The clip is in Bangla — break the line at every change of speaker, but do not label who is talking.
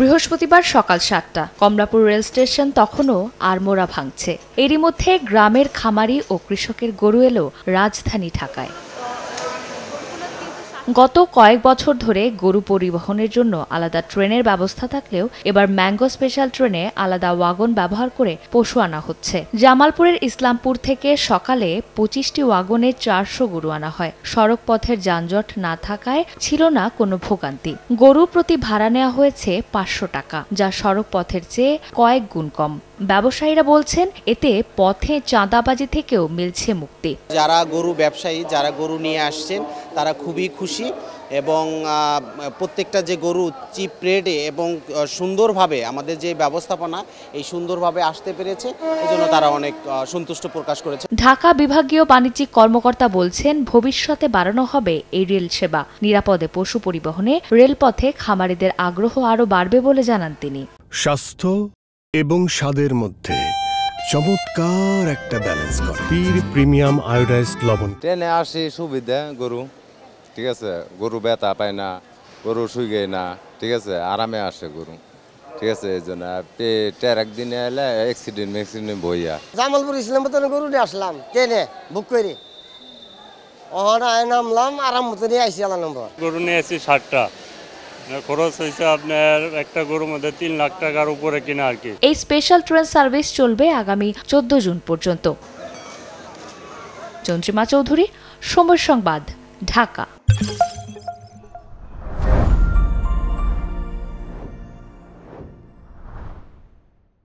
বৃহস্পতিবার সকাল ৭টা কমলাপুর রেল স্টেশন তখনও আড়মোড়া ভাঙছে। এরই মধ্যে গ্রামের খামারি ও কৃষকের গরু এলো রাজধানী ঢাকায়। গত কয়েক বছর ধরে গরু পরিবহনের জন্য আলাদা ট্রেনের ব্যবস্থা থাকলেও এবার ম্যাঙ্গো স্পেশাল ট্রেনে আলাদা ওয়াগন ব্যবহার করে পশু আনা হচ্ছে। জামালপুরের ইসলামপুর থেকে সকালে ২৫টি ওয়াগনে ৪০০ গরু আনা হয়। সড়ক পথের যানজট না থাকায় ছিল না কোনো ভোগান্তি। গরু প্রতি ভাড়া নেওয়া হয়েছে ৫০০ টাকা, যা সড়ক পথের চেয়ে কয়েক গুণ কম। ব্যবসায়ীরা বলছেন এতে পথে চাঁদাবাজি থেকেও মিলছে মুক্তি।
যারা গরু ব্যবসায়ী, যারা গরু নিয়ে আসছেন তারা খুবই খুশি এবং প্রত্যেকটা যে গরু চিপ রেটে এবং সুন্দরভাবে আমাদের যে ব্যবস্থাপনা এই সুন্দরভাবে আসতে পেরেছে, এজন্য তারা অনেক সন্তুষ্ট প্রকাশ করেছে।
ঢাকা বিভাগীয় বাণিজ্যিক কর্মকর্তা বলছেন ভবিষ্যতে বাড়ানো হবে এই রেল সেবা। নিরাপদে পশু পরিবহনে রেলপথে খামারিদের আগ্রহ আরও বাড়বে বলে জানান তিনি।
স্বাস্থ্য এবং স্বাদের মধ্যে চমৎকার একটা ব্যালেন্স করে পীর প্রিমিয়াম আয়োডাইজড লবণ।
ট্রেনে আসে সুবিধা, গরু ঠিক আছে, গরু ব্যথা পায় না, গরু শুয়ে না, ঠিক আছে, আরামে আসে গরু, ঠিক আছে। এই জন্য একদিনে এলে অ্যাক্সিডেন্ট বইয়া
জামালপুর ইসলামপুর গরু নিয়ে আসলাম ট্রেনে বুক করে, ওখানে নামলাম, আরাম মতো নিয়ে আসি।
গরু নিয়ে আসি 60টা, খরচ হয়েছে আপনার একটা গরুর মধ্যে ৩ লাখ টাকার উপরে কিনা আর কি।
এই স্পেশাল ট্রেন সার্ভিস চলবে আগামী ১৪ জুন পর্যন্ত। চন্দ্রিমা চৌধুরী, সময় সংবাদ, ঢাকা।